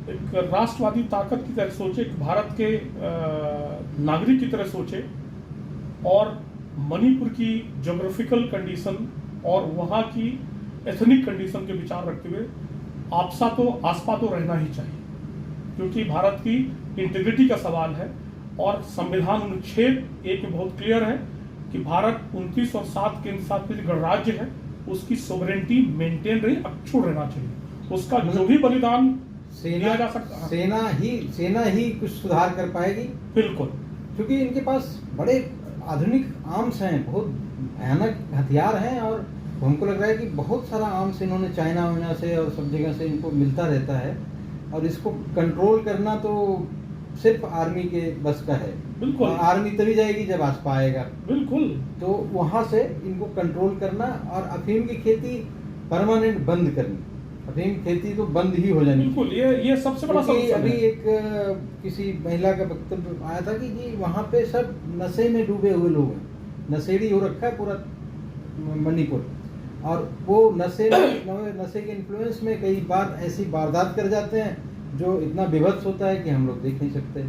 एक राष्ट्रवादी ताकत की तरह सोचे, भारत के नागरिक की तरह सोचे और मणिपुर की ज्योग्राफिकल कंडीशन और वहाँ की एथनिक कंडीशन के विचार रखते हुए आसपा तो रहना ही चाहिए, क्योंकि भारत की इंटीग्रिटी का सवाल है और संविधान अनुच्छेद 1 में बहुत क्लियर है कि भारत 29 और 7 केंद्र शासित गणराज्य है, उसकी सोवरेनिटी मेंटेन रही, अक्षुण्ण रहना चाहिए। उसका जो भी बलिदान दिया जा सकता, सेना ही कुछ सुधार कर पाएगी। बिल्कुल, क्योंकि इनके पास बड़े आधुनिक आर्म्स हैं, बहुत भयानक हथियार हैं और हमको लग रहा है कि बहुत सारा आर्म्स इन्होंने चाइना से और सब जगह से इनको मिलता रहता है और इसको कंट्रोल करना तो सिर्फ आर्मी के बस का है। बिल्कुल, आर्मी तभी जाएगी जब आसपा आएगा। बिल्कुल, तो वहां से इनको कंट्रोल करना और अफीम की खेती परमानेंट बंद करनी, अफीम खेती तो बंद ही हो जानी। बिल्कुल, ये सबसे बड़ा समस्या अभी है। एक किसी महिला का वक्तव्य आया था कि जी वहाँ पे सब नशे में डूबे हुए लोग हैं, नशेड़ी हो रखा है पूरा मणिपुर, और वो नशे के इन्फ्लुएंस में कई बार ऐसी वारदात कर जाते हैं जो इतना विभत्स होता है कि हम लोग देख नहीं सकते।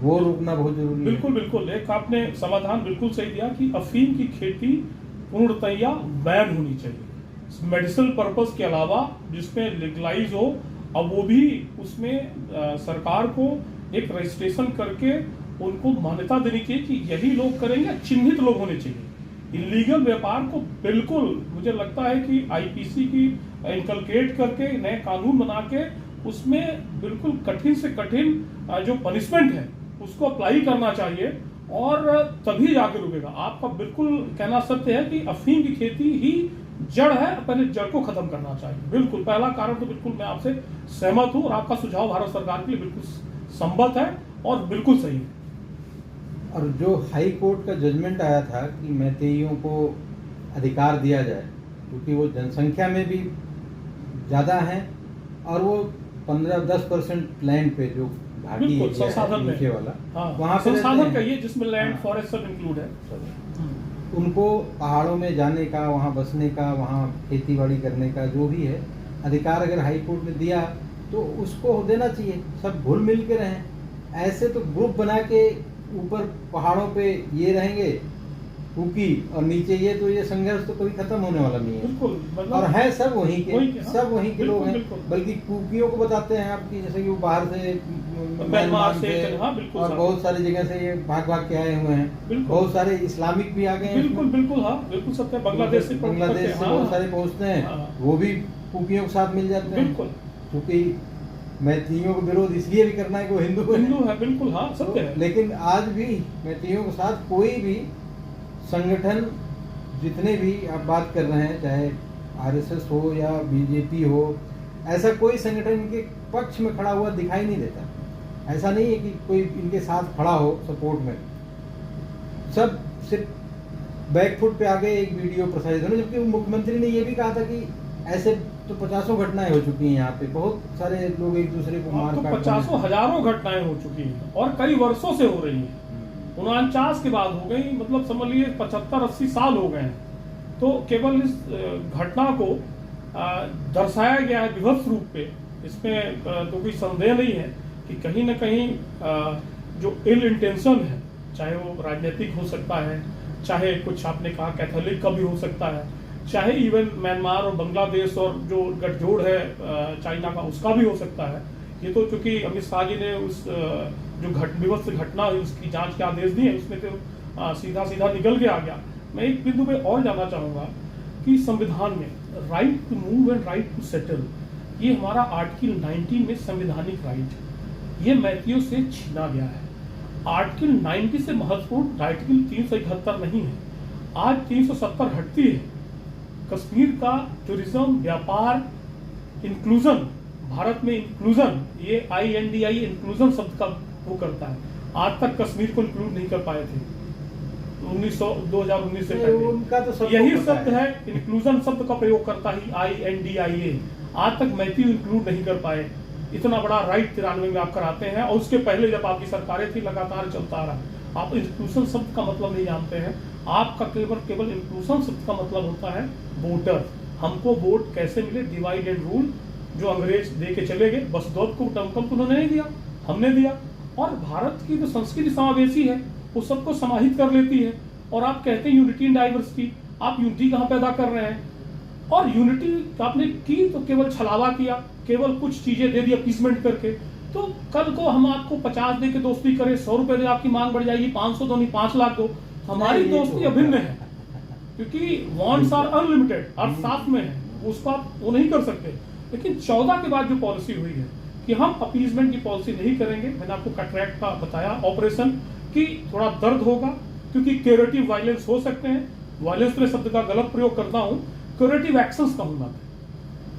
वो रोकना बहुत जरूरी है। बिल्कुल बिल्कुल, एक आपने समाधान बिल्कुल सही दिया कि अफीम की खेती पूर्णतया बैन होनी चाहिए, मेडिसिनल पर्पस के अलावा जिसमें लीगलाइज हो। अब वो भी उसमें सरकार को एक रजिस्ट्रेशन करके उनको मान्यता देनी चाहिए कि यही लोग करेंगे, चिन्हित लोग होने चाहिए। इलीगल व्यापार को बिल्कुल मुझे लगता है कि आईपीसी की इंकलकेट करके नए कानून बना के उसमें बिल्कुल कठिन से कठिन जो पनिशमेंट है उसको अप्लाई करना चाहिए और तभी जाकर रुकेगा। आपका बिल्कुल कहना सत्य है कि अफीम की खेती ही जड़ है, पहले जड़ को खत्म करना चाहिए। बिल्कुल, पहला कारण तो बिल्कुल मैं आपसे सहमत हूँ और आपका सुझाव भारत सरकार के लिए बिल्कुल संबद्ध है और बिल्कुल सही है। और जो हाई कोर्ट का जजमेंट आया था कि मैतेइयों को अधिकार दिया जाए, क्योंकि वो जनसंख्या में भी ज़्यादा हैं और वो 15-10% लैंड पे जो घाटी नीचे वाला, वहाँ संसाधन कहिए जिसमें लैंड फॉरेस्ट सब इंक्लूड है, उनको पहाड़ों में जाने का, वहाँ बसने का, वहाँ खेती बाड़ी करने का जो भी है अधिकार अगर हाई कोर्ट ने दिया तो उसको देना चाहिए। सब घुल मिल के रहें। ऐसे तो ग्रुप बना के ऊपर पहाड़ों पे ये रहेंगे कुकी और नीचे ये, तो ये संघर्ष तो कभी खत्म होने वाला नहीं है। बिल्कुल, मतलब और है सब वहीं के, सब वहीं के लोग हैं। बिल्कुल। बल्कि कुकियों को बताते हैं आपकी, जैसे कि वो बाहर से म्यांमार से और बहुत सारी जगह से ये भाग भाग के आए हुए हैं। बहुत सारे इस्लामिक भी आ गए हैं। बिल्कुल बिल्कुल, हाँ बिल्कुल सत्य। बांग्लादेश से बहुत सारे पहुंचते हैं, वो भी कुकियों के साथ मिल जाते हैं। बिल्कुल, क्योंकि मैथियों को विरोध इसलिए भी करना है कि वो हिंदू है। बिल्कुल, हाँ सत्य है। लेकिन आज भी मैथियों के साथ कोई भी संगठन, जितने भी आप बात कर रहे हैं, चाहे आरएसएस हो या बीजेपी हो, ऐसा कोई संगठन इनके पक्ष में खड़ा हुआ दिखाई नहीं देता। ऐसा नहीं है कि कोई इनके साथ खड़ा हो सपोर्ट में। सब सिर्फ बैकफुट पे आ गए एक वीडियो प्रसारित होने, जबकि मुख्यमंत्री ने यह भी कहा था कि ऐसे तो 50 घटनाएं हो चुकी हैं यहाँ पे, बहुत सारे लोग एक दूसरे को मार तो काट 50 हजारों घटनाएं हो चुकी हैं और कई वर्षों से हो रही हैं। 49 के बाद हो गई, मतलब समझ लीजिए 75-80 साल हो गए हैं। तो केवल इस घटना को दर्शाया गया है विभत्स रूप पे, इसमें तो कोई संदेह नहीं है कि कहीं न कहीं जो इल इंटेंशन है, चाहे वो राजनीतिक हो सकता है, चाहे कुछ आपने कहा कैथोलिक का भी हो सकता है, चाहे इवन म्यांमार और बांग्लादेश और जो गठजोड़ है चाइना का उसका भी हो सकता है। ये तो चूंकि अमित शाह जी ने उस जो विभत्स घटना हुई उसकी जांच के आदेश दिए, उसमें तो सीधा सीधा निकल के आ गया। मैं एक बिंदु पे और जाना चाहूंगा कि संविधान में right to move and right to settle, ये हमारा आर्टिकल 19 में संवैधानिक राइट, ये मैथियों से छीना गया है। आर्टिकल 90 से महत्वपूर्ण आर्टिकल 371 नहीं है। आज 370 हटती है। कश्मीर का टूरिज्म, व्यापार, इंक्लूजन, भारत में इंक्लूजन, ये INDI इंक्लूजन शब्द का वो करता है। आज तक कश्मीर को इंक्लूड नहीं कर पाए थे 2019 से पहले। उनका तो यही शब्द है, इंक्लूजन शब्द का प्रयोग करता ही INDIA। आज तक मैथ्यू इंक्लूड नहीं कर पाए। इतना बड़ा राइट 93 में आप कराते हैं, और उसके पहले जब आपकी सरकारें थी लगातार चलता रहा। आप इंक्लूजन शब्द का मतलब नहीं जानते हैं। आपका केवल इंक्लूजन शब्द का मतलब होता है वोटर। हमको वोट कैसे मिले, डिवाइड एंड रूल, जो अंग्रेज दे के चले गए। बसदौत को टमकम तो उन्होंने नहीं दिया, हमने दिया। और भारत की जो संस्कृति समावेशी है वो सबको समाहित कर लेती है। और आप कहते हैं यूनिटी इन डाइवर्सिटी, आप यूनिटी कहाँ पैदा कर रहे हैं? और यूनिटी आपने की तो केवल छलावा किया, केवल कुछ चीजें दे दी अपीसमेंट करके। तो कल को हम आपको 50 दे के दोस्ती करें, 100 रुपए दे आपकी मांग बढ़ जाएगी, 500 दो नहीं 5 लाख दो, हमारी दोस्ती अभिन्न है, क्योंकि वांट्स आर अनलिमिटेड, अर्थ साफ में है, उसको आप वो नहीं कर सकते। लेकिन 14 के बाद जो पॉलिसी हुई है कि हम अपीसमेंट की पॉलिसी नहीं करेंगे, मैंने आपको कटरैक्ट का बताया ऑपरेशन, की थोड़ा दर्द होगा क्योंकि क्यूरेटिव वायलेंस हो सकते हैं। वायलेंस के शब्द का गलत प्रयोग करता हूं, क्यूरेटिव एक्शंस कहूंगा।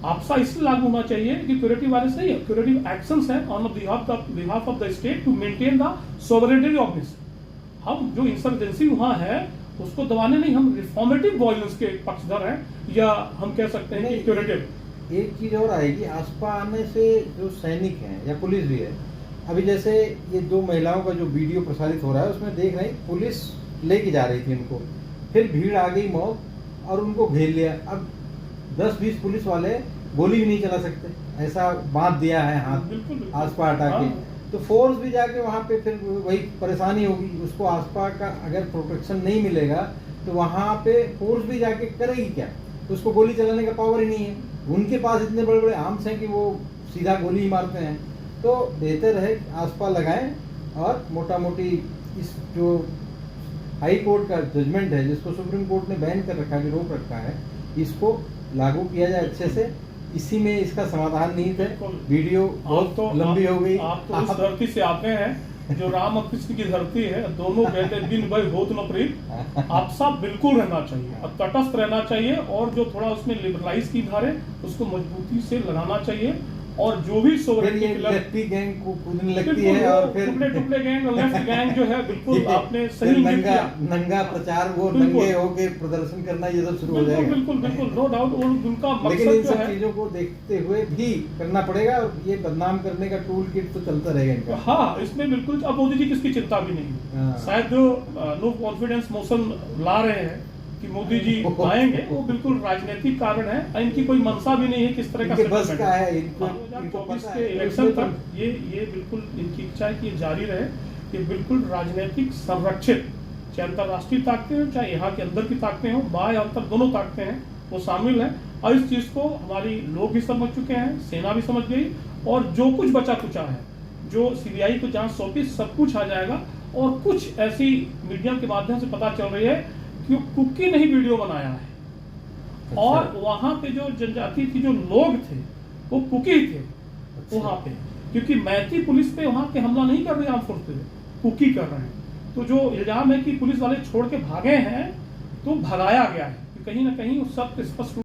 आपसा इसलिए लागू होना चाहिए कि क्यूरेटिव वायलेंस नहीं है, क्यूरेटिव एक्शंस है on behalf of the state to maintain the sovereignty of this. हम जो इंसर्जेंसी वहां है उसको दबाने नहीं, हम रिफॉर्मेटिव वायलेंस के पक्षधर हैं, या हम कह सकते हैं कि क्यूरेटिव। एक चीज और आएगी, आसपा आने से जो सैनिक हैं या पुलिस भी है, अभी जैसे ये 2 महिलाओं का जो वीडियो प्रसारित हो रहा है उसमें देख रहे हैं पुलिस लेके जा रही थी उनको, फिर भीड़ आ गई मौत और उनको घेर लिया। अब 10-20 पुलिस वाले गोली भी नहीं चला सकते, ऐसा बांध दिया है हाथ आसपा हटा के। तो फोर्स भी जाके वहां पे फिर वही परेशानी होगी उसको। आसपा का अगर प्रोटेक्शन नहीं मिलेगा तो वहां पे फोर्स भी जाके करेगी क्या? तो उसको गोली चलाने का पावर ही नहीं है। उनके पास इतने बड़े बड़े आर्म्स हैं कि वो सीधा गोली ही मारते हैं। तो बेहतर है आसपा लगाएं और मोटा मोटी इस जो हाई कोर्ट का जजमेंट है, जिसको सुप्रीम कोर्ट ने बैन कर रखा है, रोक रखा है, इसको लागू किया जाए अच्छे से। इसी में इसका समाधान नहीं थे। वीडियो बहुत तो लंबी हो गई। आप तो उस धरती से आते हैं जो राम और कृष्ण की धरती है, दोनों कहते हैं बिन भय होत न प्रीत। आप सब बिल्कुल रहना चाहिए और तटस्थ रहना चाहिए, और जो थोड़ा उसमें लिबरलाइज की धारे उसको मजबूती से लगाना चाहिए। और जो भी लेफ्टी गैंग को कूदने लगती है और फिर टुकड़े गैंग और लेफ्ट गैंग जो है, बिल्कुल आपने सही नंगा प्रचार, वो नंगे होके प्रदर्शन करना, ये सब शुरू हो जाएगा। बिल्कुल नो डाउट। उनका लेकिन इन सब है चीजों को देखते हुए भी करना पड़ेगा, और ये बदनाम करने का टूल किट तो चलता रहेगा इनका। हाँ, इसमें बिल्कुल अब मोदी जी किसकी चिंता भी नहीं। शायद जो नो कॉन्फिडेंस मोशन ला रहे हैं कि मोदी जी आएंगे, वो बिल्कुल राजनीतिक कारण है, इनकी कोई मंशा भी नहीं है किस तरह का बस का है। इनको 2024 के इलेक्शन तक ये बिल्कुल इनकी इच्छा है कि ये जारी रहे। ये बिल्कुल राजनीतिक संरक्षित, चाहे अंतर्राष्ट्रीय ताकतें हो चाहे यहाँ के अंदर की ताकतें हो, बाह्य अंतर दोनों ताकतें हैं वो शामिल हैं। और इस चीज को हमारी लोग भी समझ चुके हैं, सेना भी समझ गई, और जो कुछ बचा कुचा है, जो CBI को जांच सौंपी, सब कुछ आ जाएगा। और कुछ ऐसी मीडिया के माध्यम से पता चल रही है कि कुकी नहीं वीडियो बनाया है। अच्छा। और वहां पे जो जनजाति की जो लोग थे वो कुकी थे। अच्छा। वहां पे क्योंकि मैती पुलिस पे वहां के हमला नहीं कर रहे, आम फोर्स पे कुकी कर रहे हैं। तो जो इल्जाम है कि पुलिस वाले छोड़ के भागे हैं, तो भगाया गया है, कहीं ना कहीं उस सब स्पष्ट